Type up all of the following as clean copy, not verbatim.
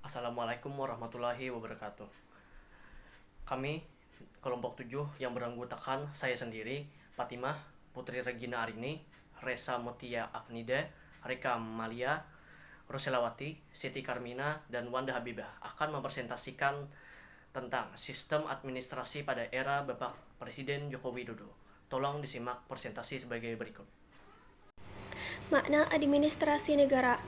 Assalamualaikum warahmatullahi wabarakatuh. Kami kelompok 7 yang beranggotakan saya sendiri, Fatimah, Putri Regina Arini, Resa Mutia Afnida, Rika Malia, Roselawati, Siti Karmina, dan Wanda Habibah akan mempresentasikan tentang sistem administrasi pada era Bapak Presiden Joko Widodo. Tolong disimak presentasi sebagai berikut. Makna administrasi negara.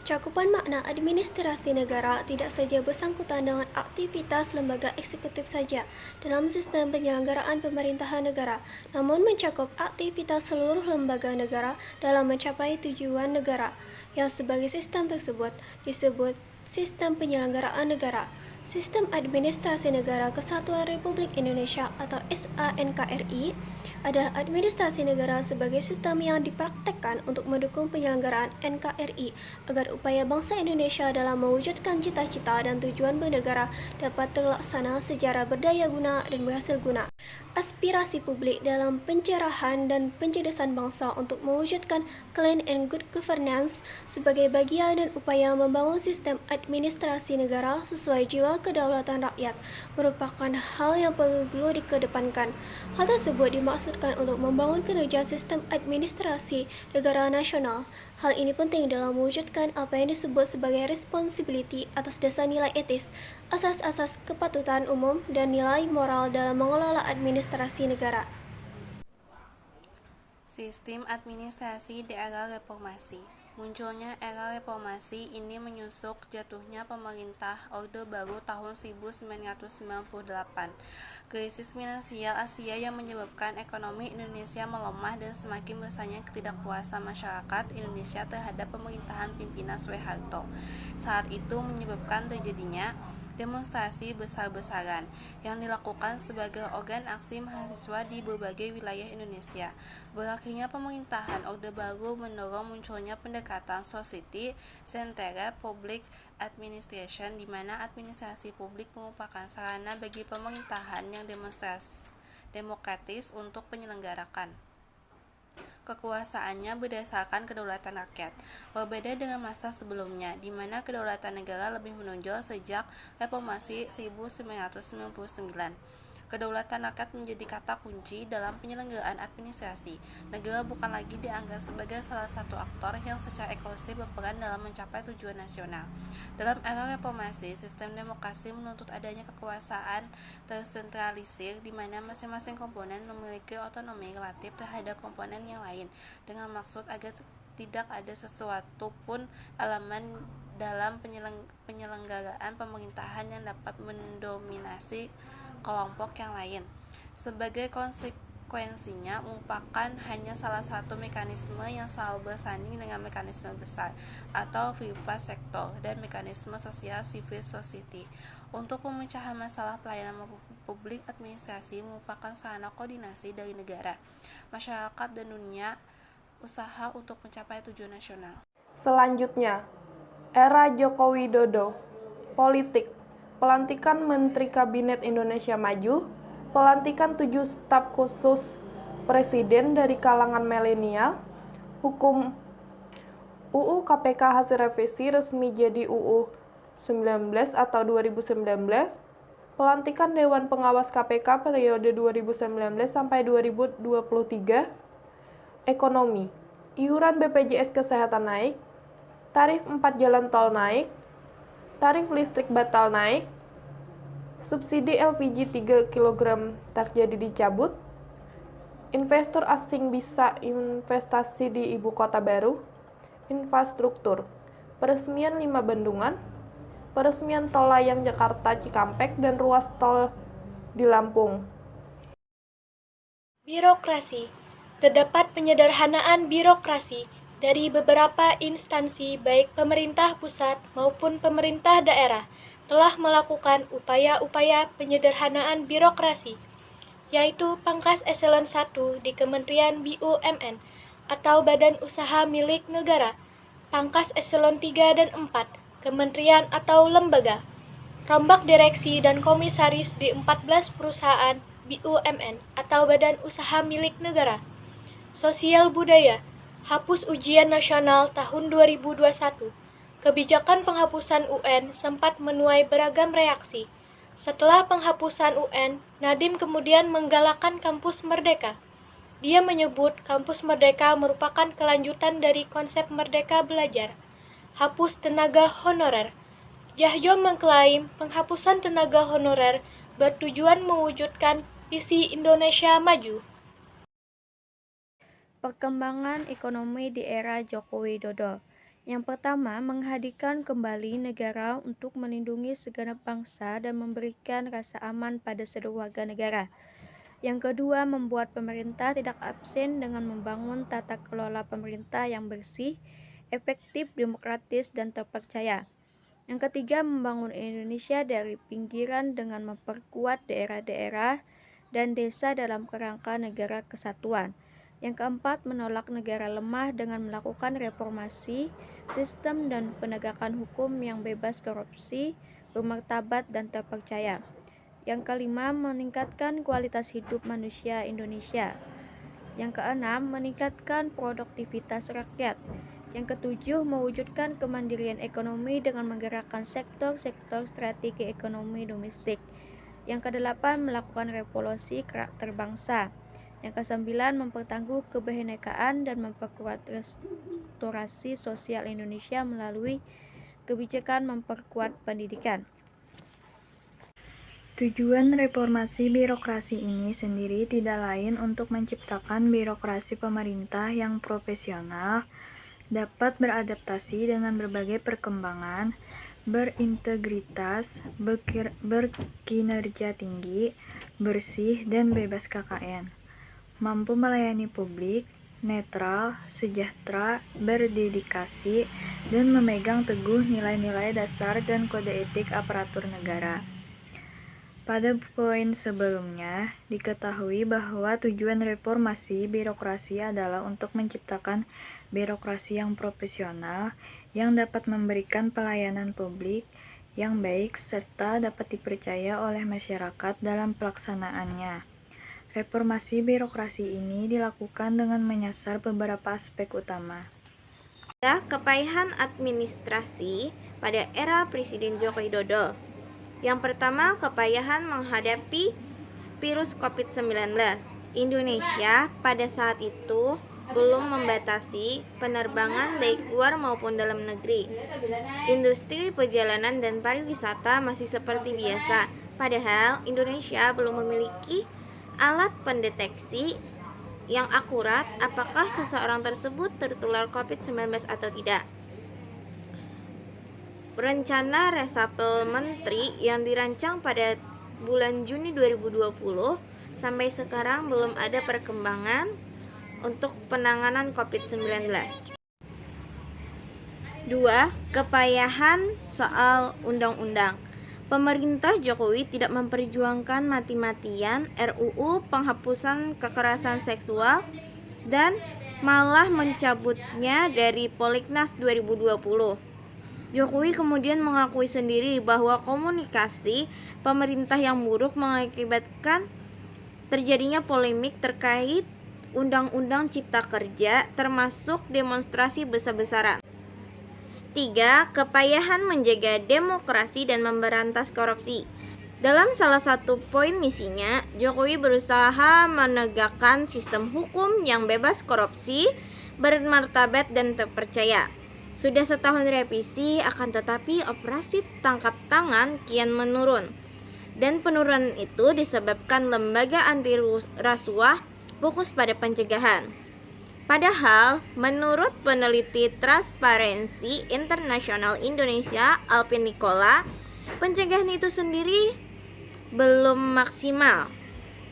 Cakupan makna administrasi negara tidak saja bersangkutan dengan aktivitas lembaga eksekutif saja dalam sistem penyelenggaraan pemerintahan negara, namun mencakup aktivitas seluruh lembaga negara dalam mencapai tujuan negara, yang sebagai sistem tersebut disebut sistem penyelenggaraan negara. Sistem Administrasi Negara Kesatuan Republik Indonesia atau SANKRI adalah administrasi negara sebagai sistem yang dipraktekkan untuk mendukung penyelenggaraan NKRI agar upaya bangsa Indonesia dalam mewujudkan cita-cita dan tujuan bernegara dapat terlaksana secara berdaya guna dan berhasil guna. Aspirasi publik dalam pencerahan dan pencerdasan bangsa untuk mewujudkan clean and good governance sebagai bagian dan upaya membangun sistem administrasi negara sesuai jiwa kedaulatan rakyat merupakan hal yang perlu dikedepankan. Hal tersebut dimaksudkan untuk membangun kinerja sistem administrasi negara nasional. Hal ini penting dalam mewujudkan apa yang disebut sebagai responsibility atas dasar nilai etis, asas-asas kepatutan umum, dan nilai moral dalam mengelola administrasi negara. Sistem administrasi di era reformasi. Munculnya era reformasi ini menyusul jatuhnya pemerintah Orde Baru tahun 1998. Krisis finansial Asia yang menyebabkan ekonomi Indonesia melemah dan semakin besarnya ketidakpuasan masyarakat Indonesia terhadap pemerintahan pimpinan Soeharto. Saat itu menyebabkan terjadinya demonstrasi besar-besaran yang dilakukan sebagai organ aksi mahasiswa di berbagai wilayah Indonesia. Berakhirnya pemerintahan Orde Baru mendorong munculnya pendekatan society centered public administration, di mana administrasi publik merupakan sarana bagi pemerintahan yang demokratis untuk penyelenggarakan kekuasaannya berdasarkan kedaulatan rakyat. Berbeda dengan masa sebelumnya, di mana kedaulatan negara lebih menonjol sejak Reformasi 1999. Kedaulatan rakyat menjadi kata kunci dalam penyelenggaraan administrasi. Negara bukan lagi dianggap sebagai salah satu aktor yang secara eksklusif berperan dalam mencapai tujuan nasional. Dalam era reformasi, sistem demokrasi menuntut adanya kekuasaan tersentralisir di mana masing-masing komponen memiliki otonomi relatif terhadap komponen yang lain, dengan maksud agar tidak ada sesuatu pun elemen dalam penyelenggaraan pemerintahan yang dapat mendominasi kelompok yang lain. Sebagai konsekuensinya merupakan hanya salah satu mekanisme yang selalu bersanding dengan mekanisme besar atau private sector dan mekanisme sosial civil society. Untuk pemecahan masalah pelayanan publik, administrasi merupakan sarana koordinasi dari negara, masyarakat, dan dunia usaha untuk mencapai tujuan nasional. Selanjutnya, era Joko Widodo. Politik. Pelantikan Menteri Kabinet Indonesia Maju, pelantikan 7 staf khusus Presiden dari kalangan milenial, hukum UU KPK hasil revisi resmi jadi UU 19 atau 2019, pelantikan Dewan Pengawas KPK periode 2019 sampai 2023, ekonomi, iuran BPJS Kesehatan naik, tarif 4 jalan tol naik, tarif listrik batal naik, subsidi LPG 3 kg terjadi dicabut, investor asing bisa investasi di ibu kota baru, infrastruktur, peresmian 5 bendungan, peresmian tol layang Jakarta Cikampek dan ruas tol di Lampung. Birokrasi. Terdapat penyederhanaan birokrasi dari beberapa instansi baik pemerintah pusat maupun pemerintah daerah telah melakukan upaya-upaya penyederhanaan birokrasi, yaitu pangkas eselon 1 di Kementerian BUMN atau Badan Usaha Milik Negara, pangkas eselon 3 dan 4 kementerian atau lembaga, rombak direksi dan komisaris di 14 perusahaan BUMN atau Badan Usaha Milik Negara, sosial budaya, hapus ujian nasional tahun 2021, kebijakan penghapusan UN sempat menuai beragam reaksi. Setelah penghapusan UN, Nadiem kemudian menggalakkan kampus merdeka. Dia menyebut kampus merdeka merupakan kelanjutan dari konsep merdeka belajar. Hapus tenaga honorer. Cahyo mengklaim penghapusan tenaga honorer bertujuan mewujudkan visi Indonesia maju. Perkembangan ekonomi di era Joko Widodo. Yang pertama, menghadirkan kembali negara untuk melindungi segenap bangsa dan memberikan rasa aman pada seluruh warga negara. Yang kedua, membuat pemerintah tidak absen dengan membangun tata kelola pemerintah yang bersih, efektif, demokratis, dan terpercaya. Yang ketiga, membangun Indonesia dari pinggiran dengan memperkuat daerah-daerah dan desa dalam kerangka negara kesatuan. Yang keempat, menolak negara lemah dengan melakukan reformasi sistem dan penegakan hukum yang bebas korupsi, bermartabat, dan terpercaya. Yang kelima, meningkatkan kualitas hidup manusia Indonesia. Yang keenam, meningkatkan produktivitas rakyat. Yang ketujuh, mewujudkan kemandirian ekonomi dengan menggerakkan sektor-sektor strategi ekonomi domestik. Yang kedelapan, melakukan revolusi karakter bangsa. Yang kesembilan, mempertangguh kebinekaan dan memperkuat restorasi sosial Indonesia melalui kebijakan memperkuat pendidikan. Tujuan reformasi birokrasi ini sendiri tidak lain untuk menciptakan birokrasi pemerintah yang profesional, dapat beradaptasi dengan berbagai perkembangan, berintegritas, berkinerja tinggi, bersih, dan bebas KKN, mampu melayani publik, netral, sejahtera, berdedikasi, dan memegang teguh nilai-nilai dasar dan kode etik aparatur negara. Pada poin sebelumnya, diketahui bahwa tujuan reformasi birokrasi adalah untuk menciptakan birokrasi yang profesional, yang dapat memberikan pelayanan publik yang baik, serta dapat dipercaya oleh masyarakat dalam pelaksanaannya. Reformasi birokrasi ini dilakukan dengan menyasar beberapa aspek utama. Kepayahan administrasi pada era Presiden Joko Widodo. Yang pertama, kepayahan menghadapi virus COVID-19. Indonesia pada saat itu belum membatasi penerbangan baik luar maupun dalam negeri. Industri perjalanan dan pariwisata masih seperti biasa, padahal Indonesia belum memiliki alat pendeteksi yang akurat apakah seseorang tersebut tertular COVID-19 atau tidak. Rencana resapel menteri yang dirancang pada bulan Juni 2020 sampai sekarang belum ada perkembangan untuk penanganan COVID-19. 2. Kepayahan soal undang-undang. Pemerintah Jokowi tidak memperjuangkan mati-matian RUU penghapusan kekerasan seksual dan malah mencabutnya dari Prolegnas 2020. Jokowi kemudian mengakui sendiri bahwa komunikasi pemerintah yang buruk mengakibatkan terjadinya polemik terkait Undang-Undang Cipta Kerja, termasuk demonstrasi besar-besaran. 3. Kepayahan menjaga demokrasi dan memberantas korupsi. Dalam salah satu poin misinya, Jokowi berusaha menegakkan sistem hukum yang bebas korupsi, bermartabat, dan terpercaya. Sudah setahun revisi, akan tetapi operasi tangkap tangan kian menurun. Dan penurunan itu disebabkan lembaga anti rasuah fokus pada pencegahan. Padahal, menurut peneliti Transparency International Indonesia, Alvin Nicola, pencegahan itu sendiri belum maksimal.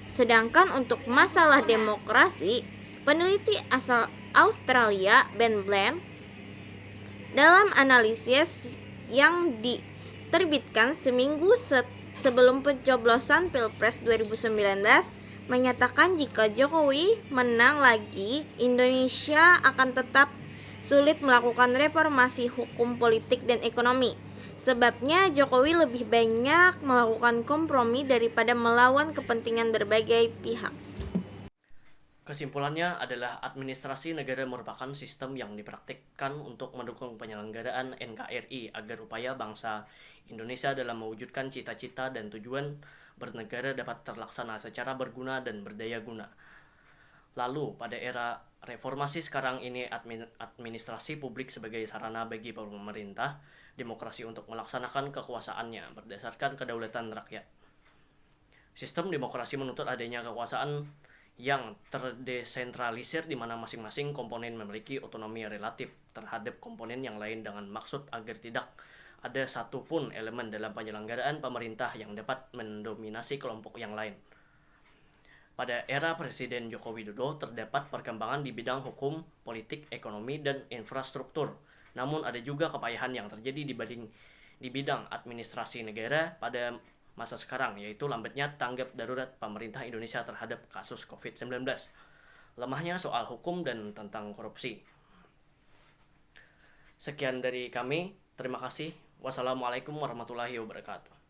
Sedangkan untuk masalah demokrasi, peneliti asal Australia, Ben Bland, dalam analisis yang diterbitkan seminggu sebelum pencoblosan Pilpres 2019, menyatakan jika Jokowi menang lagi, Indonesia akan tetap sulit melakukan reformasi hukum, politik, dan ekonomi. Sebabnya Jokowi lebih banyak melakukan kompromi daripada melawan kepentingan berbagai pihak. Kesimpulannya adalah administrasi negara merupakan sistem yang dipraktikkan untuk mendukung penyelenggaraan NKRI agar upaya bangsa Indonesia dalam mewujudkan cita-cita dan tujuan bernegara dapat terlaksana secara berguna dan berdaya guna. Lalu, pada era reformasi sekarang ini administrasi publik sebagai sarana bagi pemerintah demokrasi untuk melaksanakan kekuasaannya berdasarkan kedaulatan rakyat. Sistem demokrasi menuntut adanya kekuasaan yang terdesentralisir di mana masing-masing komponen memiliki otonomi relatif terhadap komponen yang lain dengan maksud agar tidak ada satupun elemen dalam penyelenggaraan pemerintah yang dapat mendominasi kelompok yang lain. Pada era Presiden Joko Widodo terdapat perkembangan di bidang hukum, politik, ekonomi, dan infrastruktur. Namun ada juga kepayahan yang terjadi di bidang administrasi negara pada masa sekarang, yaitu lambatnya tanggap darurat pemerintah Indonesia terhadap kasus COVID-19, lemahnya soal hukum dan tentang korupsi. Sekian dari kami, terima kasih. Wassalamualaikum warahmatullahi wabarakatuh.